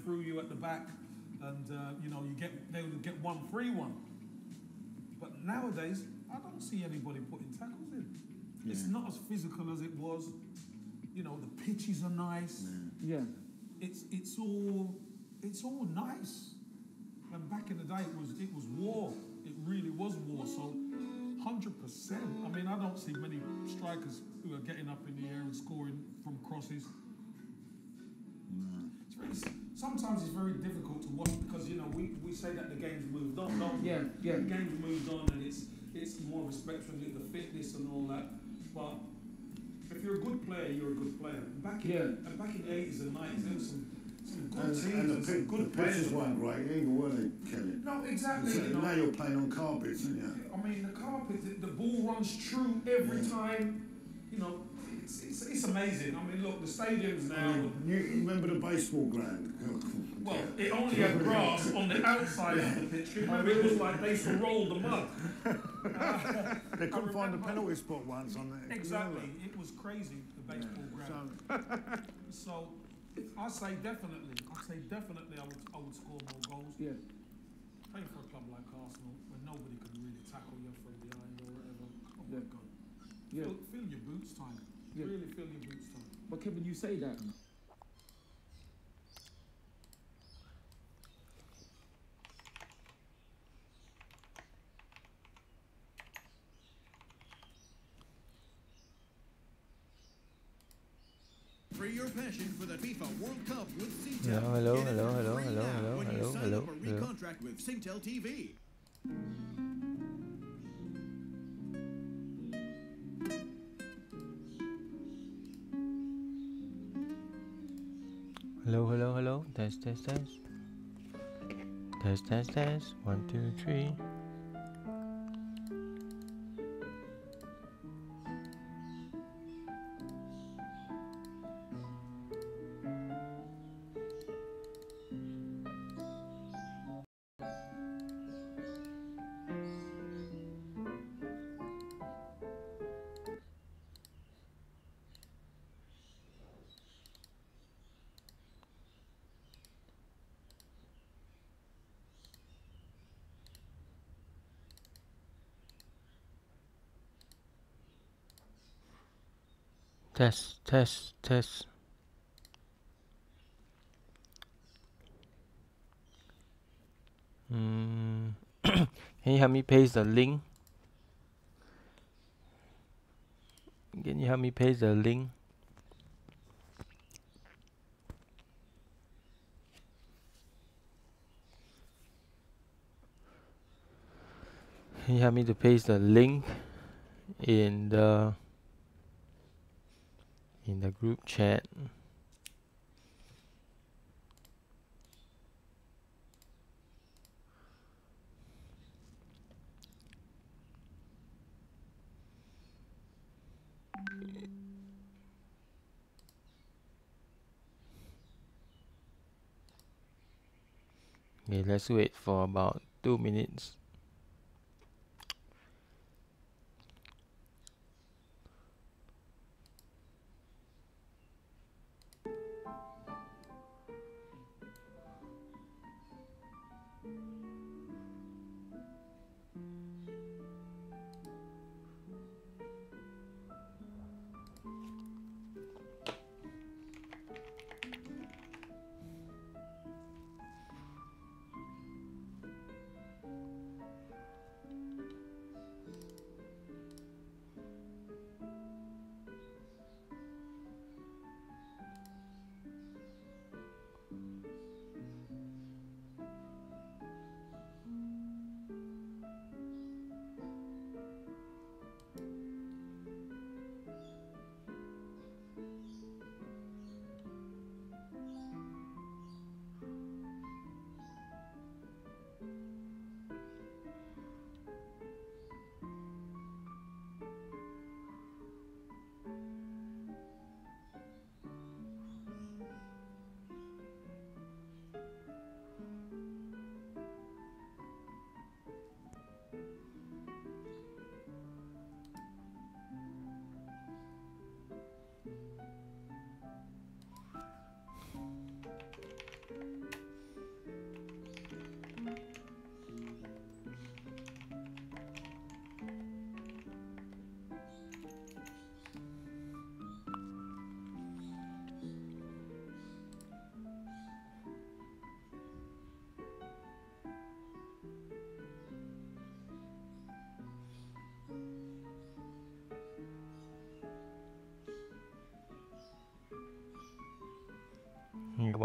through you at the back, and you know they would get one free one. But nowadays, I don't see anybody putting tackles in. Yeah. It's not as physical as it was. You know, the pitches are nice. Yeah. It's all nice. And back in the day, it was war. It really was war. So 100%. I mean, I don't see many strikers who are getting up in the air and scoring from crosses. It's really, sometimes it's very difficult to watch because, you know, we say that the game's moved on, don't we? Yeah. The game's moved on and it's more respectful of the fitness and all that. But if you're a good player, you're a good player. Back in the 80s and 90s, there was some good teams and good players. The pitches weren't great either, were they, Kelly? No, exactly. So now you're playing on carpets, aren't you? I mean, the carpet, the ball runs true every time. You know, it's amazing. I mean, look, the stadiums now. You remember the baseball ground? Well, it only had grass on the outside of the pitch. Remember, it was like they used to roll the mud. They couldn't find a penalty spot once on there. Exactly. It was crazy, the baseball ground. So I say definitely I would score more goals. Yeah. Playing for a club like Arsenal, where nobody could really tackle you from behind or whatever. Oh my God. Yeah. Feel your boots time. Yeah. Really feel your boots time. But Kevin, you say that. Free your passion for the FIFA World Cup with Singtel. Yeah, hello. Recontract with Singtel TV. Hello. Test. 1, 2, 3. Test. Can you help me paste the link? Can you help me paste the link? Can you help me to paste the link in the group chat? Okay, let's wait for about 2 minutes.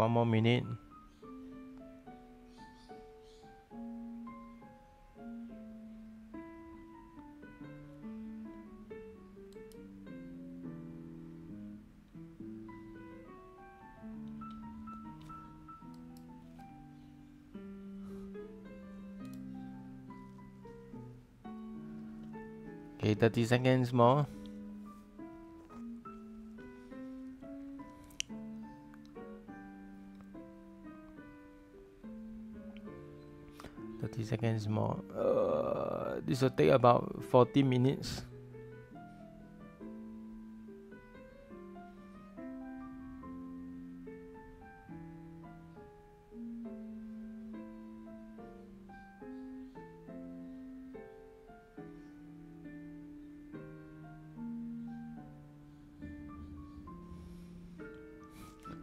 1 more minute. Okay, 30 seconds more. Seconds more. This will take about 40 minutes.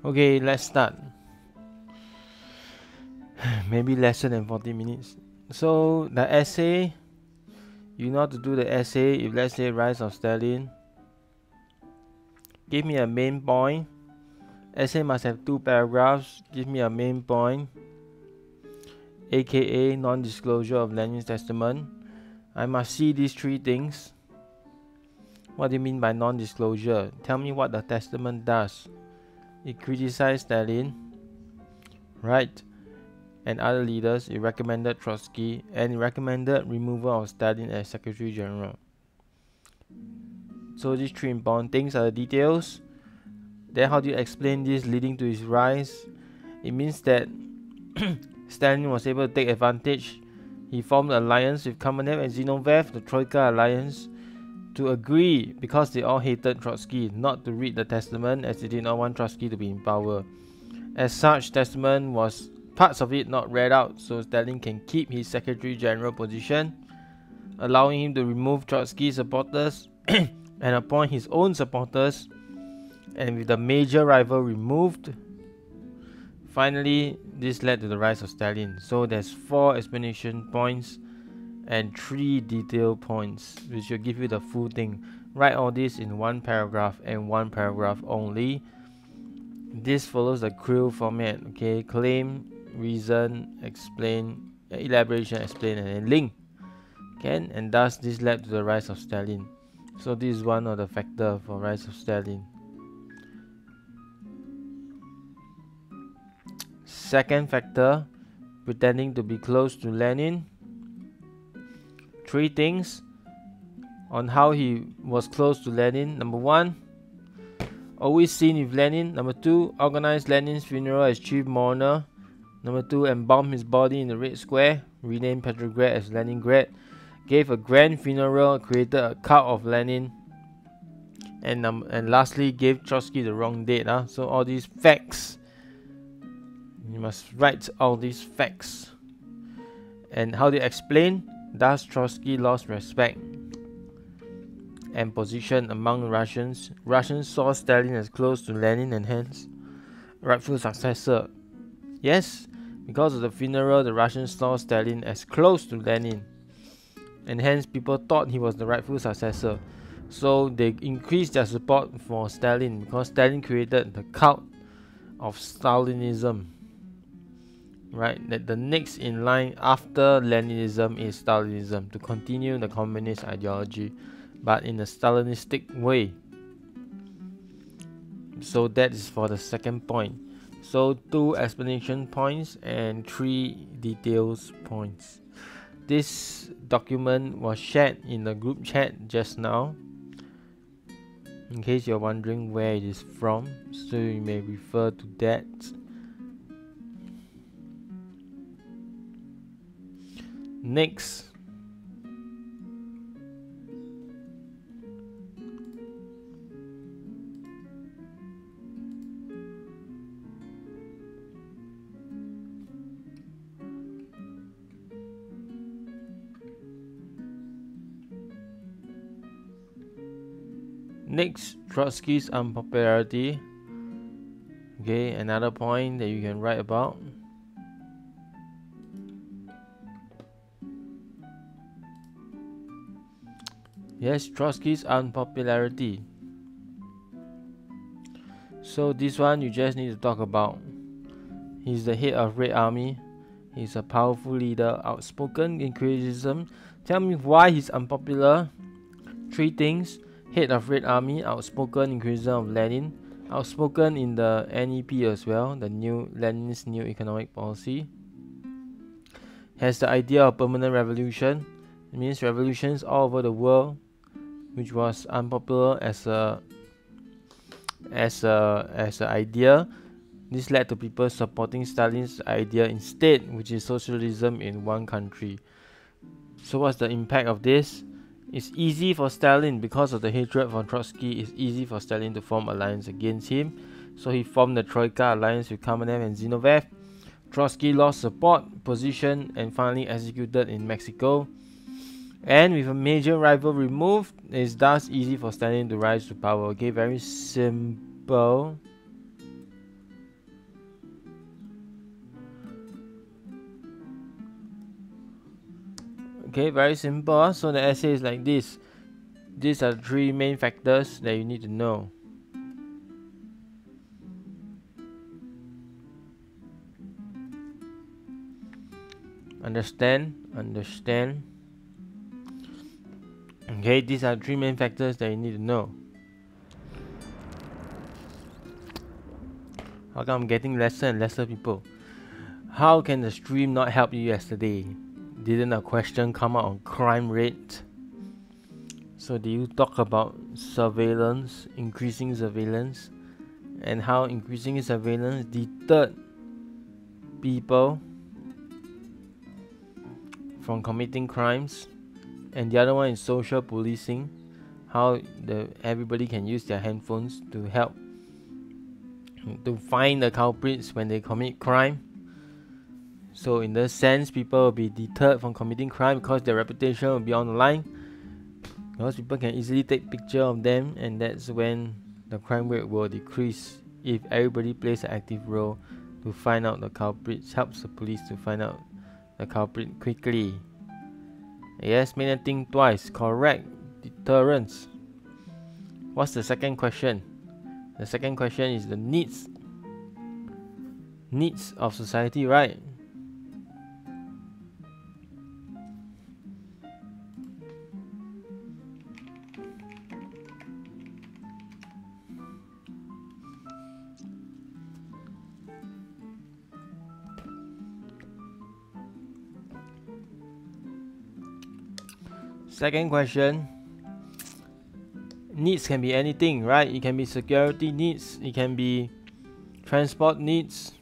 Okay, let's start. Maybe lesser than 40 minutes. So the essay, you know how to do the essay. If let's say Rise of Stalin, give me a main point. Essay must have 2 paragraphs. Give me a main point, aka non-disclosure of Lenin's testament. I must see these 3 things. What do you mean by non-disclosure? Tell me what the testament does. It criticized Stalin, right, and other leaders. It recommended Trotsky, and it recommended removal of Stalin as Secretary General. So these 3 important things are the details. Then how do you explain this leading to his rise? It means that Stalin was able to take advantage. He formed an alliance with Kamenev and Zinoviev, the Troika alliance, to agree, because they all hated Trotsky, not to read the testament, as they did not want Trotsky to be in power. As such, testament was parts of it not read out, so Stalin can keep his Secretary General position, allowing him to remove Trotsky's supporters and appoint his own supporters, and with the major rival removed. Finally, this led to the rise of Stalin. So there's 4 explanation points and 3 detail points, which will give you the full thing. Write all this in 1 paragraph and 1 paragraph only. This follows the Krill format. Okay, claim, reason, explain, elaboration, explain, and then link. Okay, and thus this led to the rise of Stalin. So this is one of the factors for rise of Stalin. Second factor, pretending to be close to Lenin. 3 things on how he was close to Lenin. Number 1, always seen with Lenin. Number 2, organized Lenin's funeral as chief mourner. Number 2, embalmed his body in the Red Square, renamed Petrograd as Leningrad. Gave a grand funeral, created a cult of Lenin. And lastly, gave Trotsky the wrong date. So all these facts, you must write all these facts. And how do you explain? Thus, Trotsky lost respect and position among Russians. Russians saw Stalin as close to Lenin and hence rightful successor. Yes, because of the funeral, the Russians saw Stalin as close to Lenin, and hence people thought he was the rightful successor. So they increased their support for Stalin, because Stalin created the cult of Stalinism. Right, that the next in line after Leninism is Stalinism, to continue the communist ideology, but in a Stalinistic way. So that is for the second point. So 2 explanation points and 3 details points. This document was shared in the group chat just now, in case you're wondering where it is from, so you may refer to that. Next, Trotsky's unpopularity. Okay, another point that you can write about. Yes, Trotsky's unpopularity. So this one you just need to talk about He's the head of Red Army. He's a powerful leader, outspoken in criticism. Tell me why he's unpopular. 3 things. Head of Red Army, outspoken in criticism of Lenin, outspoken in the NEP as well, the new Lenin's new economic policy. Has the idea of permanent revolution. It means revolutions all over the world, which was unpopular as a idea. This led to people supporting Stalin's idea instead, which is socialism in one country. So what's the impact of this? It's easy for Stalin, because of the hatred for Trotsky, it's easy for Stalin to form alliance against him. So he formed the Troika alliance with Kamenev and Zinoviev. Trotsky lost support, position, and finally executed in Mexico. And with a major rival removed, it's thus easy for Stalin to rise to power. Okay, very simple. Okay, very simple. So the essay is like this. These are the 3 main factors that you need to know. Understand? Okay, these are 3 main factors that you need to know. How come I'm getting lesser and lesser people? How can the stream not help you yesterday? Didn't a question come out on crime rate? So do you talk about surveillance, increasing surveillance, and how increasing surveillance deterred people from committing crimes? And the other one is social policing, how everybody can use their handphones to help to find the culprits when they commit crime. So in this sense, people will be deterred from committing crime because their reputation will be on the line. Because people can easily take picture of them, and that's when the crime rate will decrease if everybody plays an active role to find out the culprits, helps the police to find out the culprit quickly. Yes, make them think twice. Correct. Deterrence. What's the second question? The second question is the needs of society, right? Second question. Needs can be anything, right? It can be security needs, it can be transport needs,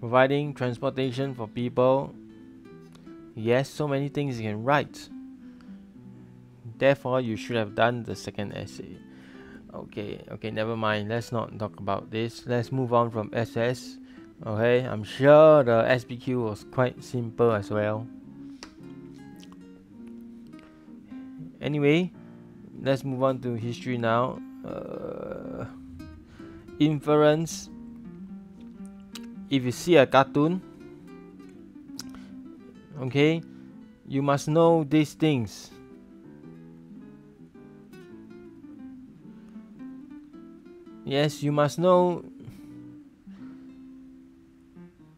providing transportation for people. Yes, so many things you can write. Therefore, you should have done the second essay. Okay, never mind. Let's not talk about this. Let's move on from SS. Okay, I'm sure the SPQ was quite simple as well. Anyway, let's move on to history now. Inference. If you see a cartoon, okay, you must know these things. Yes, you must know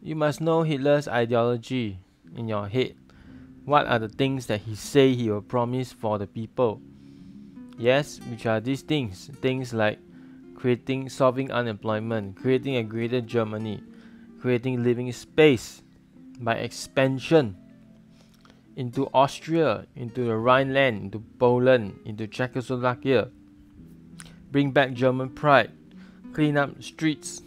Hitler's ideology in your head. What are the things that he say he will promise for the people? Yes, which are these things? Things like solving unemployment, creating a greater Germany, creating living space by expansion into Austria, into the Rhineland, into Poland, into Czechoslovakia, bring back German pride, clean up streets,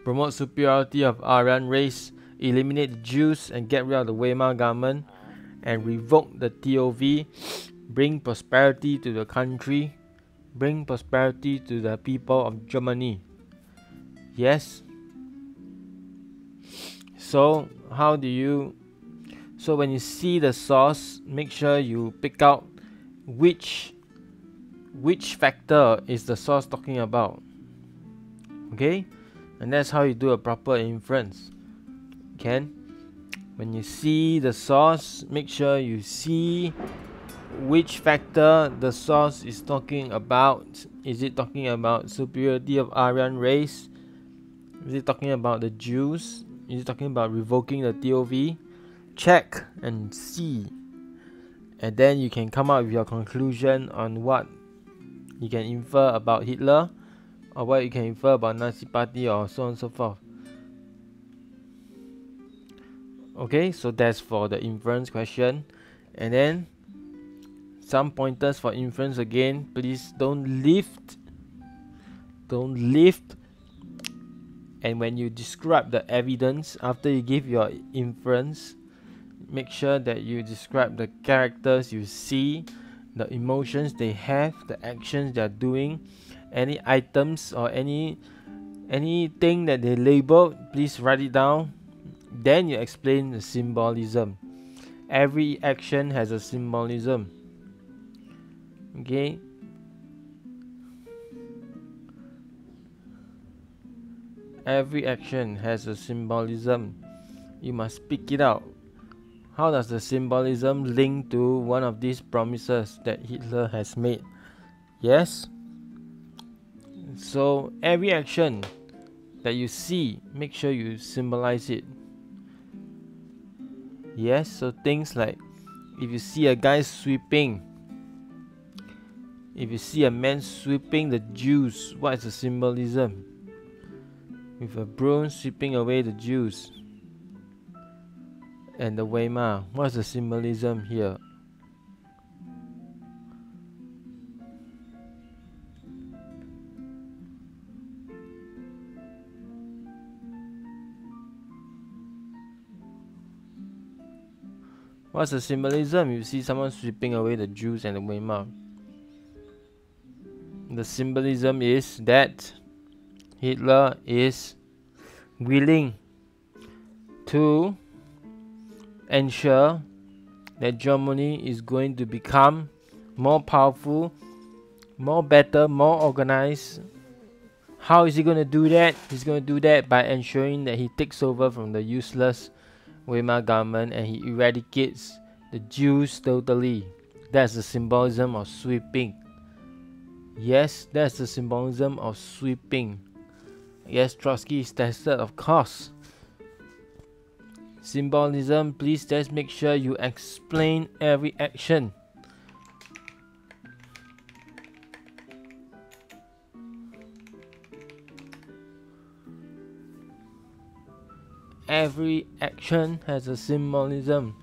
promote superiority of Aryan race, eliminate the Jews and get rid of the Weimar government, and revoke the TOV, bring prosperity to the country, bring prosperity to the people of Germany. Yes. So when you see the source, make sure you pick out which factor is the source talking about. Okay? And that's how you do a proper inference. When you see the source, make sure you see which factor the source is talking about. Is it talking about superiority of Aryan race? Is it talking about the Jews? Is it talking about revoking the TOV? Check and see. And then you can come up with your conclusion on what you can infer about Hitler, or what you can infer about Nazi Party, or so on and so forth. Okay, so that's for the inference question. And then some pointers for inference again. Please don't lift. Don't lift. And when you describe the evidence after you give your inference, make sure that you describe the characters you see, the emotions they have, the actions they are doing, any items or anything that they labeled. Please write it down. Then you explain the symbolism. Every action has a symbolism. Okay. Every action has a symbolism. You must pick it out. How does the symbolism link to one of these promises that Hitler has made? Yes. So every action that you see, make sure you symbolize it. Yes. So things like, if you see a guy sweeping, if you see a man sweeping the Jews, what is the symbolism? With a broom sweeping away the Jews. And the Weimar, what's the symbolism here? What's the symbolism? You see someone sweeping away the Jews and the Weimar. The symbolism is that Hitler is willing to ensure that Germany is going to become more powerful, more better, more organized. How is he going to do that? He's going to do that by ensuring that he takes over from the useless Weimar government and he eradicates the Jews totally. That's the symbolism of sweeping. Yes, that's the symbolism of sweeping. Yes, Trotsky is tested, of course. Symbolism, please just make sure you explain every action. Every action has a symbolism.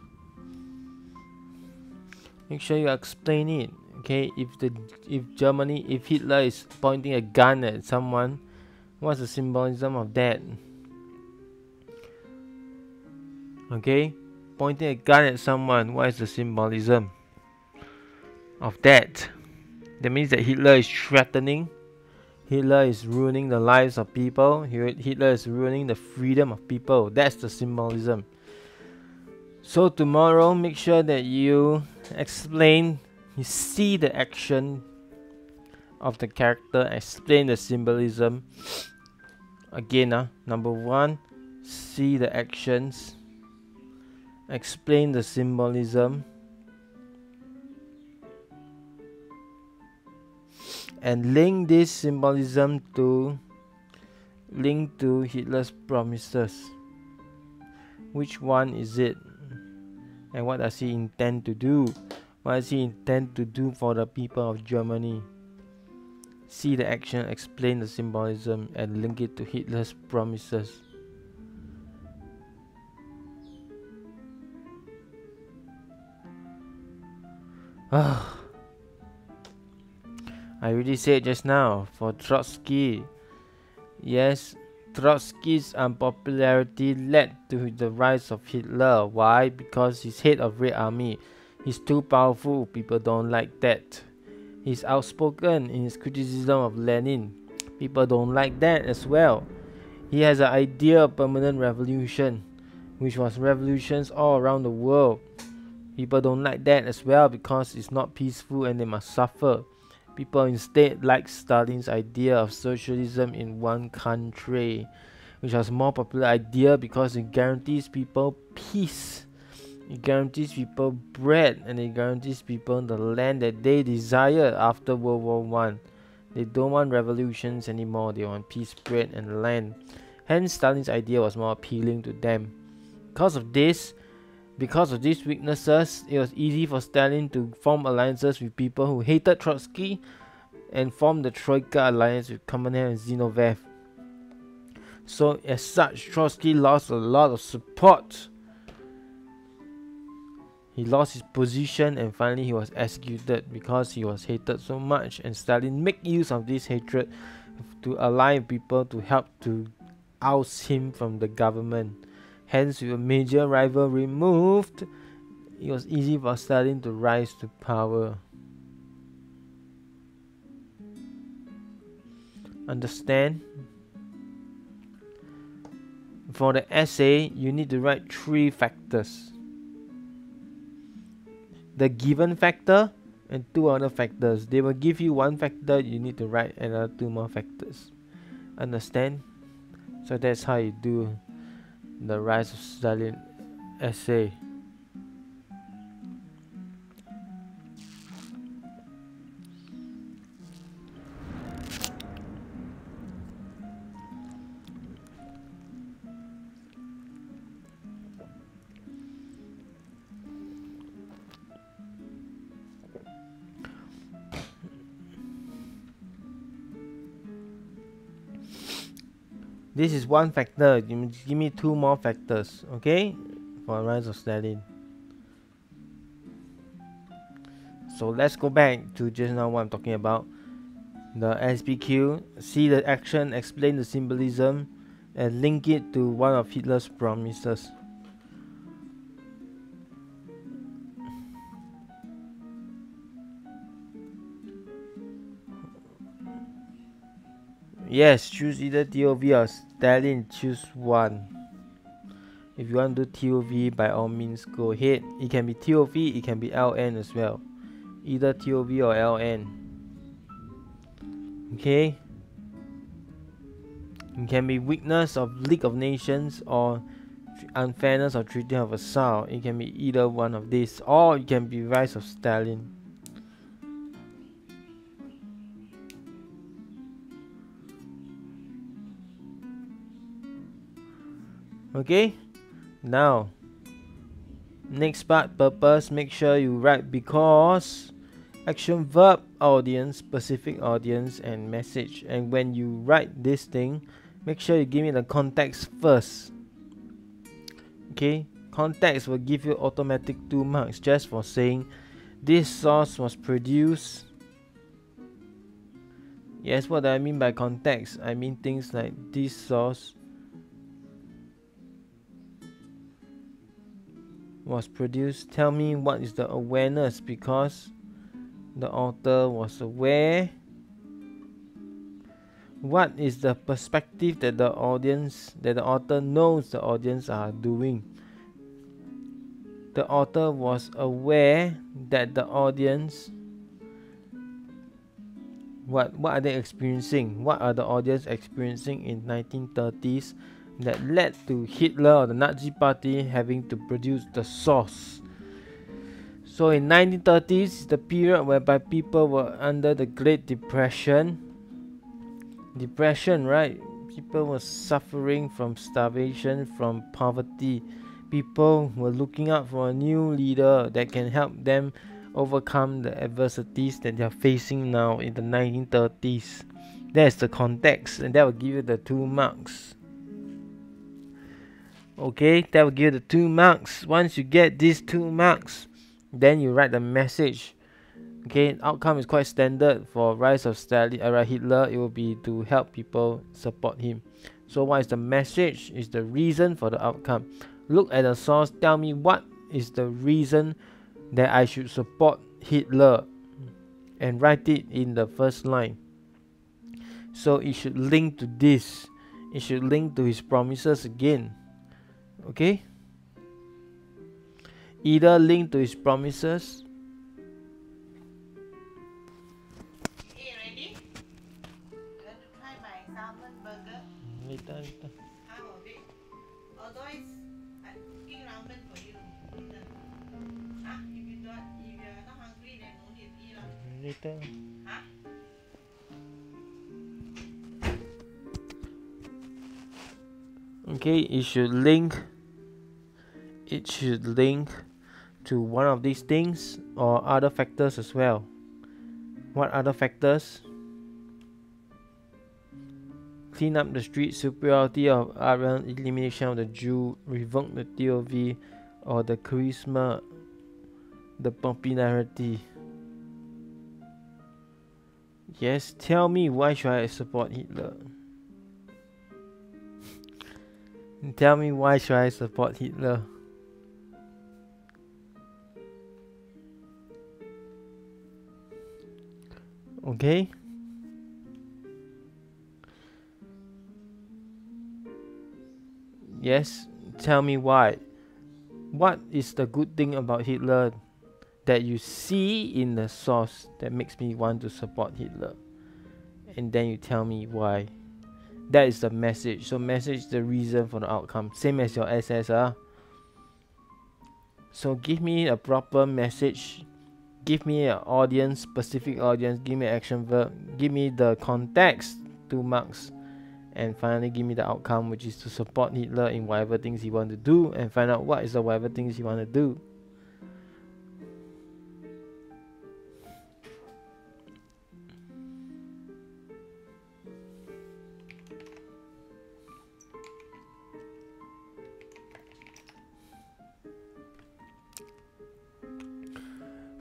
Make sure you explain it. Okay, if Hitler is pointing a gun at someone, what's the symbolism of that? Okay, pointing a gun at someone, what is the symbolism of that? That means that Hitler is threatening. Hitler is ruining the lives of people. Hitler is ruining the freedom of people. That's the symbolism. So tomorrow, make sure that you explain, you see the action of the character, explain the symbolism. Again, number one, see the actions, explain the symbolism, and link this symbolism to Hitler's promises. Which one is it? And what does he intend to do? What does he intend to do for the people of Germany? See the action, explain the symbolism, and link it to Hitler's promises. I already said just now, for Trotsky, yes, Trotsky's unpopularity led to the rise of Hitler. Why? Because he's head of Red Army. He's too powerful. People don't like that. He's outspoken in his criticism of Lenin. People don't like that as well. He has an idea of permanent revolution, which was revolutions all around the world. People don't like that as well because it's not peaceful and they must suffer. People instead like Stalin's idea of socialism in one country, which was a more popular idea because it guarantees people peace, it guarantees people bread, and it guarantees people the land that they desire after World War I. They don't want revolutions anymore, they want peace, bread, and land. Hence, Stalin's idea was more appealing to them. Because of these weaknesses, it was easy for Stalin to form alliances with people who hated Trotsky and form the Troika alliance with Kamenev and Zinoviev. So, as such, Trotsky lost a lot of support. He lost his position and finally he was executed because he was hated so much, and Stalin made use of this hatred to ally people to help to oust him from the government. Hence, with a major rival removed, it was easy for Stalin to rise to power. Understand? For the essay, you need to write 3 factors. The given factor and 2 other factors. They will give you 1 factor, you need to write another 2 more factors. Understand? So that's how you do the Rise of Stalin essay. This is 1 factor. You give me 2 more factors, okay? For Rise of Stalin. So let's go back to just now what I'm talking about. The SPQ. See the action, explain the symbolism, and link it to one of Hitler's promises. Yes, choose either TOV or Stalin. Choose one. If you want to do TOV, by all means go ahead. It can be TOV, it can be LN as well. Either TOV or LN. Okay. It can be weakness of League of Nations or unfairness of Treaty of Versailles. It can be either one of these, or it can be Rise of Stalin. Okay, now next part, purpose. Make sure you write because, action, verb, audience, specific audience, and message. And when you write this thing, make sure you give me the context first. Okay, context will give you automatic 2 marks just for saying this source was produced. Yes, what do I mean by context? I mean things like this source was produced. Tell me what is the awareness, because the author was aware. What is the perspective that the author knows the audience are doing? The author was aware that the audience, what are they experiencing? What are the audience experiencing in 1930s that led to Hitler or the Nazi Party having to produce the source? So in 1930s, the period whereby people were under the Great Depression, right? People were suffering from starvation, from poverty. People were looking out for a new leader that can help them overcome the adversities that they are facing now in the 1930s. That's the context, and that will give you the 2 marks. Okay, that will give you the 2 marks. Once you get these 2 marks, then you write the message. Okay, outcome is quite standard for Rise of Stalin, Hitler. It will be to help people support him. So what is the message? Is the reason for the outcome. Look at the source. Tell me what is the reason that I should support Hitler, and write it in the first line. So it should link to this. It should link to his promises again. Okay? Either link to his promises. Hey, ready? You want to try my salmon burger? Later. How of it? Otherwise, I'm cooking ramen for you. Huh? If you're not hungry, then no need to eat lah. Later. Huh? Okay, it should link to one of these things or other factors as well. What other factors? Clean up the street, superiority of Aryan, elimination of the Jew, revoke the TOV, or the charisma, the popularity. Yes, tell me, why should I support Hitler? Tell me, why should I support Hitler? Okay? Yes, tell me why. What is the good thing about Hitler that you see in the source that makes me want to support Hitler? And then you tell me why. That is the message. So message is the reason for the outcome. Same as your SSR. So give me a proper message. Give me an audience, specific audience. Give me an action verb. Give me the context, 2 marks. And finally give me the outcome, which is to support Hitler in whatever things he want to do, and find out what is the whatever things he want to do.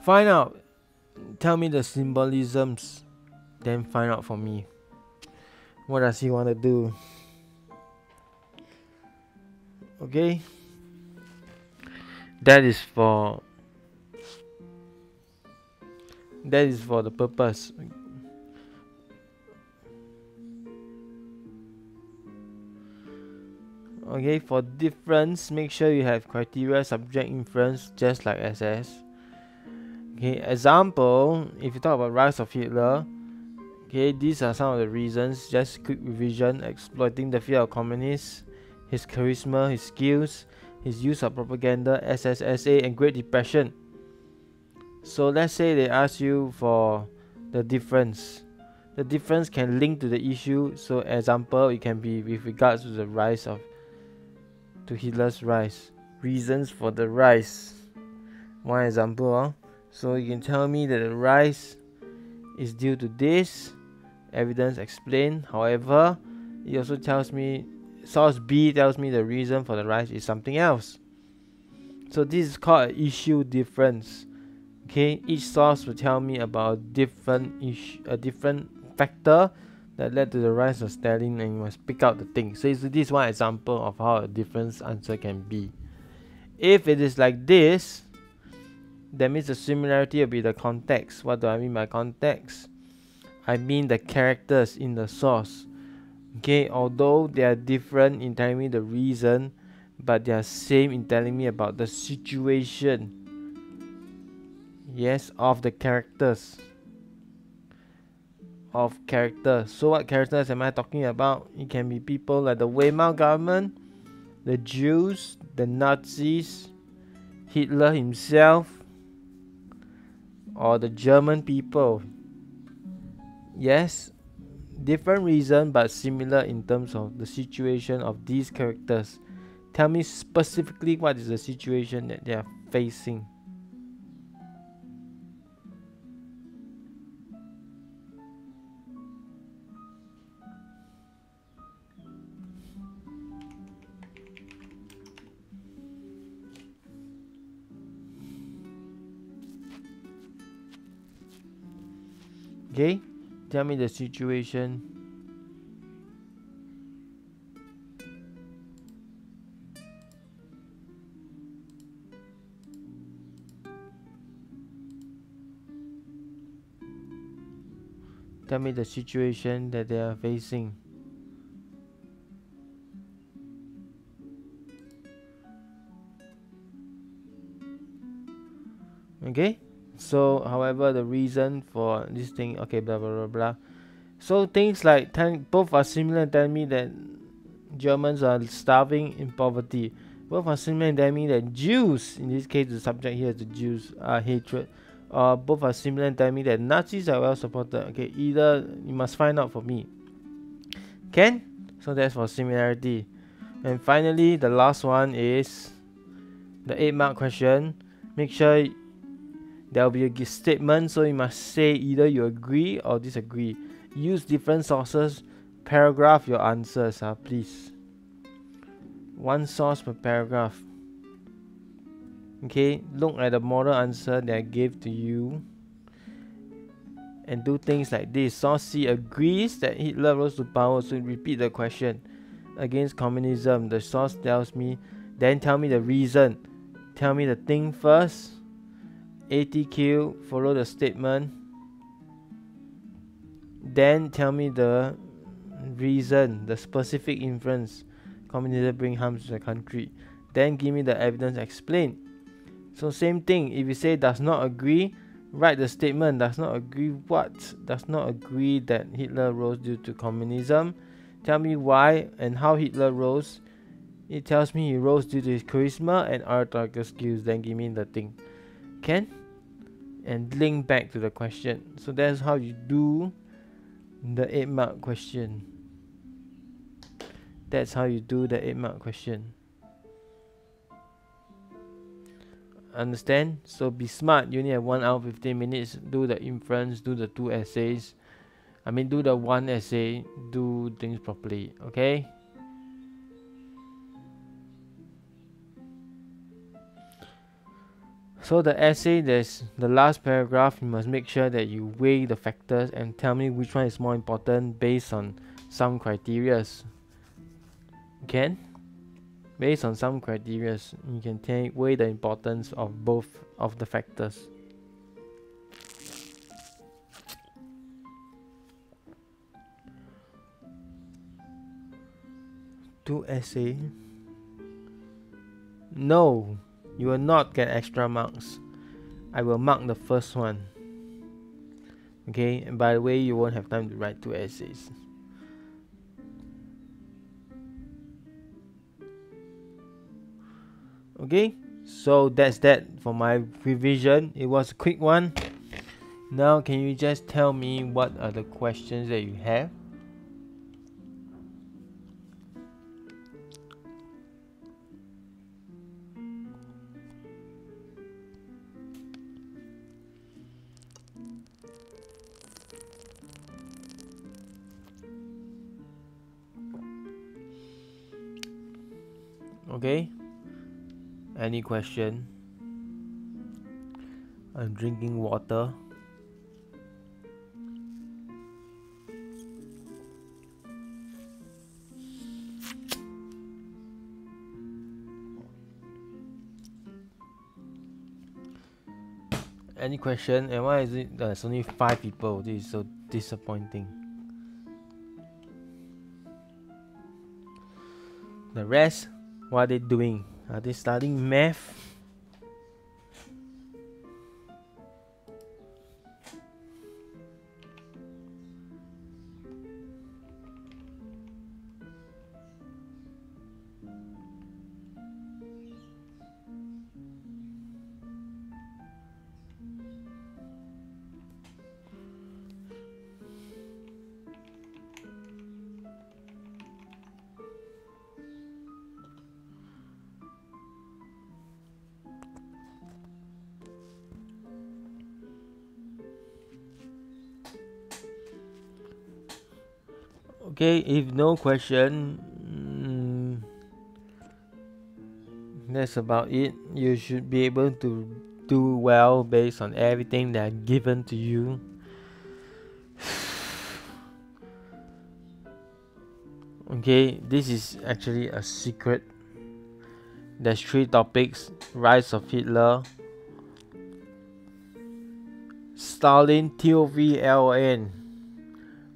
Find out. Tell me the symbolisms. Then find out for me. What does he want to do? Okay? That is for the purpose. Okay, for difference, make sure you have criteria, subject, inference, just like SS. Okay, example, if you talk about rise of Hitler, okay, these are some of the reasons. Just quick revision: exploiting the fear of communists, his charisma, his skills, his use of propaganda, SSSA, and Great Depression. So let's say they ask you for the difference. The difference can link to the issue. So example, it can be with regards to the rise to Hitler's rise. Reasons for the rise. One example. So you can tell me that the rise is due to this. Evidence explained. However, it also tells me, source B tells me the reason for the rise is something else. So this is called an issue difference. Okay, each source will tell me about a different factor that led to the rise of Stalin, and you must pick out the thing. So this is one example of how a difference answer can be. If it is like this, that means the similarity will be the context. What do I mean by context? I mean the characters in the source. Okay, although they are different in telling me the reason, but they are same in telling me about the situation. Yes, of the characters. Of characters. So what characters am I talking about? It can be people like the Weimar government, the Jews, the Nazis, Hitler himself, or the German people. Yes, different reason but similar in terms of the situation of these characters. Tell me specifically what is the situation that they are facing. Okay, tell me the situation. Tell me the situation that they are facing. Okay, so however the reason for this thing, okay, blah blah blah blah. So things like both are similar in telling me that Germans are starving in poverty. Both are similar in telling me that Jews, in this case the subject here is the Jews, are hatred. Both are similar in telling me that Nazis are well supported. Okay, either you must find out for me. Can? So that's for similarity. And finally, the last one is the 8-mark question. Make sure there will be a statement, so you must say either you agree or disagree. Use different sources. Paragraph your answers, please. One source per paragraph. Okay, look at the model answer that I gave to you and do things like this. Source C agrees that Hitler rose to power, so repeat the question. Against communism, the source tells me, then tell me the reason. Tell me the thing first. ATQ, follow the statement. Then tell me the reason, the specific inference. Communism bring harm to the country. Then give me the evidence, explain. So same thing, if you say does not agree, write the statement. Does not agree what? Does not agree that Hitler rose due to communism. Tell me why and how Hitler rose. It tells me he rose due to his charisma and oratorical skills. Then give me the thing. Can? And link back to the question. So that's how you do the 8-mark question. That's how you do the 8-mark question. Understand? So be smart. You only have 1 hour 15 minutes. Do the inference, do the 2 essays. Do the 1 essay, do things properly. Okay? So the essay, there's the last paragraph. You must make sure that you weigh the factors and tell me which one is more important based on some criteria. Can? Based on some criteria, you can weigh the importance of both of the factors. Two essay. No, you will not get extra marks. I will mark the first one. Okay, and by the way, you won't have time to write 2 essays. Okay, so that's that for my revision. It was a quick one. Now can you just tell me what are the questions that you have? Okay, any question? I'm drinking water. Any question? And why is it there's only 5 people? This is so disappointing. The rest, what are they doing? Are they studying math? Okay, if no question, that's about it. You should be able to do well based on everything that are given to you. Okay, this is actually a secret. There's 3 topics: rise of Hitler, Stalin, TOVLN.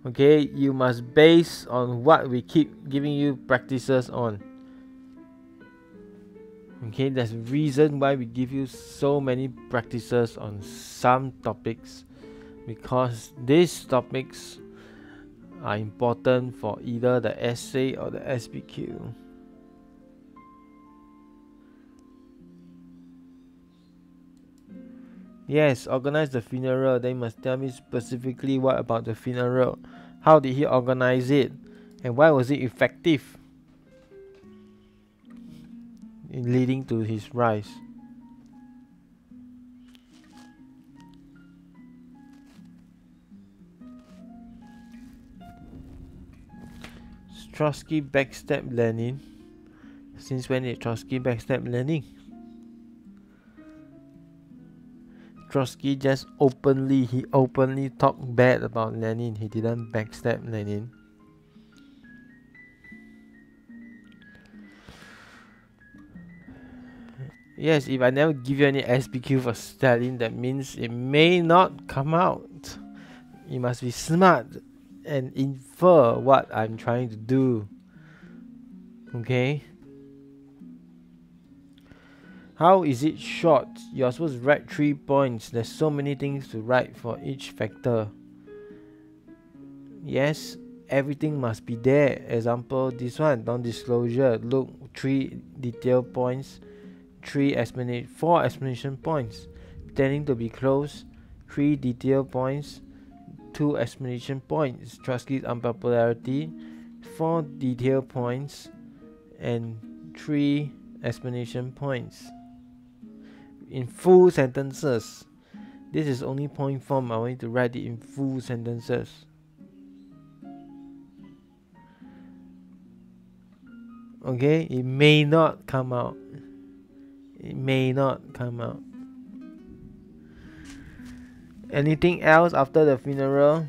Okay, you must base on what we keep giving you practices on. Okay, there's a reason why we give you so many practices on some topics, because these topics are important for either the essay or the SBQ. Yes, organize the funeral. They must tell me specifically what about the funeral. How did he organize it? And why was it effective? leading to his rise. Trotsky backstabbed Lenin. Since when did Trotsky backstab Lenin? Trotsky just openly talked bad about Lenin. He didn't backstab Lenin. Yes, if I never give you any SPQ for Stalin, that means it may not come out. You must be smart and infer what I'm trying to do. Okay? How is it short? You're supposed to write 3 points. There's so many things to write for each factor. Yes, everything must be there. Example, this one, non-disclosure. Look, 3 detail points, 4 explanation points. Pretending to be close, 3 detail points, 2 explanation points. Trotsky's unpopularity, 4 detail points, and 3 explanation points. In full sentences. This is only point form. I want you to write it in full sentences. Okay, it may not come out. It may not come out. Anything else after the funeral?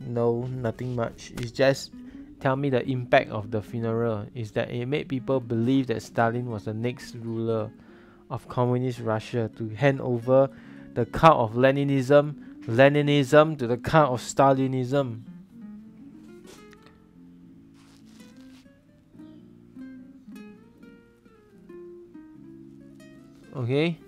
No, nothing much. It's just tell me the impact of the funeral is that it made people believe that Stalin was the next ruler of communist Russia, to hand over the cult of Leninism to the cult of Stalinism. Okay?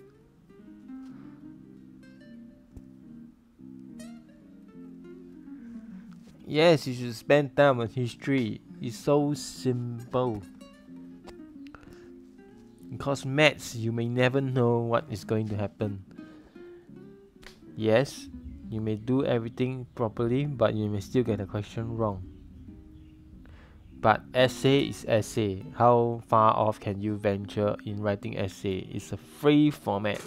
Yes, you should spend time on history. It's so simple. Because maths, you may never know what is going to happen. Yes, you may do everything properly, but you may still get a question wrong. But essay is essay. How far off can you venture in writing essay? It's a free format,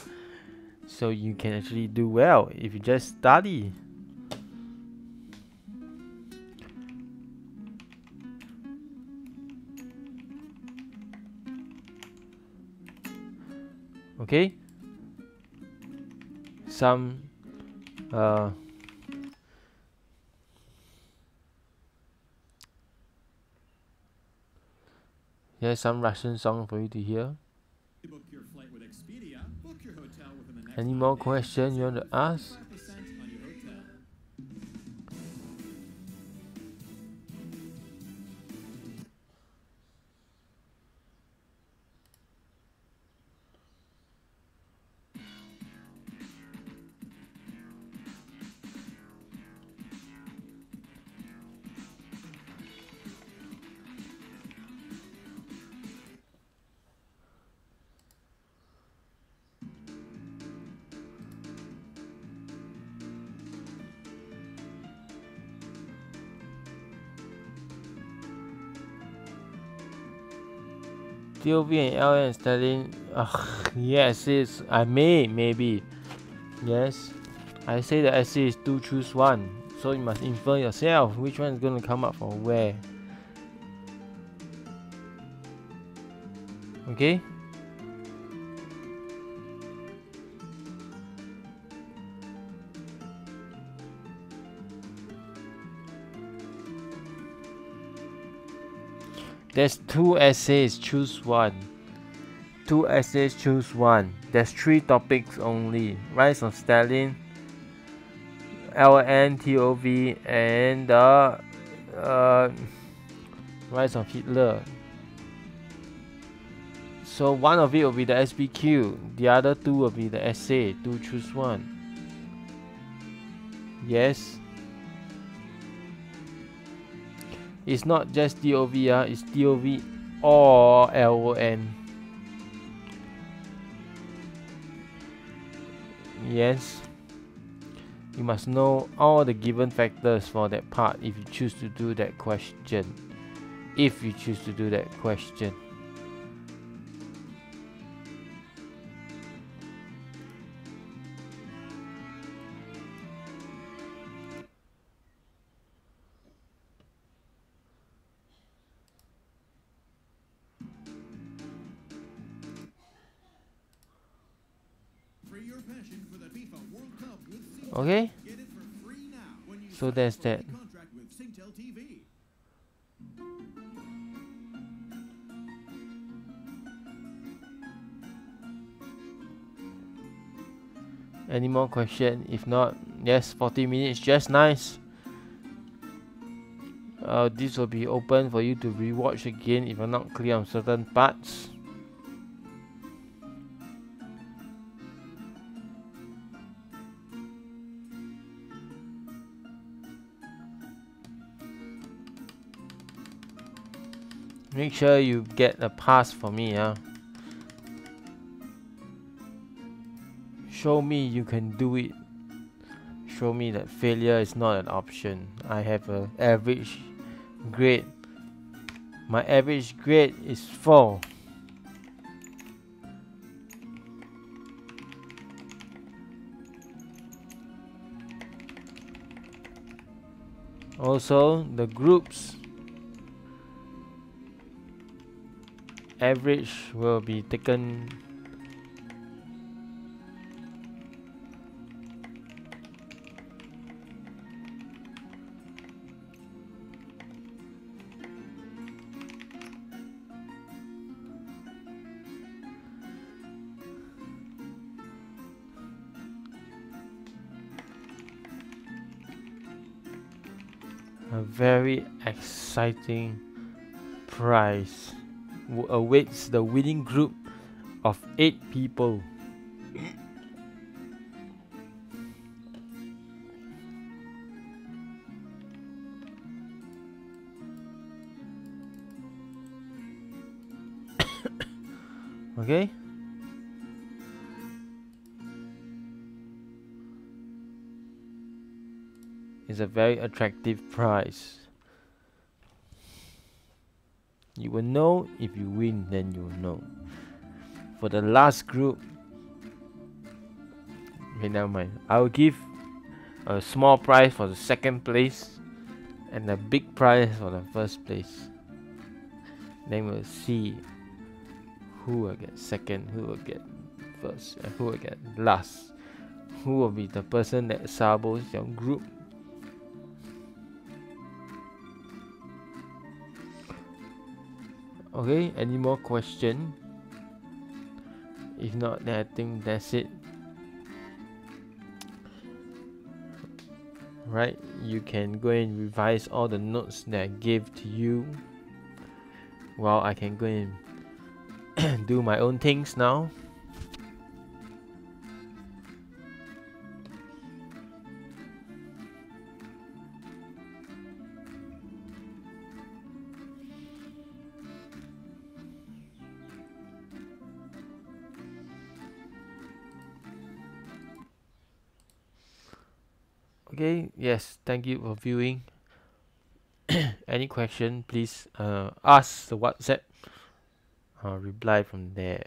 so you can actually do well if you just study. Okay, here's some Russian song for you to hear. Any more questions you want to ask? TOV and LN and Stalin. Yes, maybe. Yes, I say the essay is 2, choose 1. So you must infer yourself which one is going to come up from where. Okay? There's 2 essays, choose 1. 2 essays, choose 1. There's 3 topics only. Rise of Stalin, LN, TOV, and Rise of Hitler. So one of it will be the SPQ. The other 2 will be the essay. 2, choose 1. Yes. It's not just TOV, it's TOV or LON. Yes. You must know all the given factors for that part if you choose to do that question. passion for the FIFA World Cup with Singtel. Okay, Get it for free now when you so sign there's up for a that. contract with Singtel TV. Any more question? If not, yes, 40 minutes, just nice. This will be open for you to rewatch again if you're not clear on certain parts. Make sure you get a pass for me, huh? Show me you can do it. Show me that failure is not an option. I have an average grade. My average grade is 4. Also, the groups average will be taken. A very exciting prize awaits the winning group of 8 people. Okay. It's a very attractive prize. You will know if you win, then you will know. For the last group, okay, never mind. I will give a small prize for the second place and a big prize for the first place. Then we'll see who will get second, who will get first, and who will get last. Who will be the person that sabos your group? Okay, any more question? If not, then I think that's it. Right, you can go and revise all the notes that I gave to you, while I can go and do my own things now. Okay, yes, thank you for viewing. Any question, please ask the WhatsApp. I'll reply from there.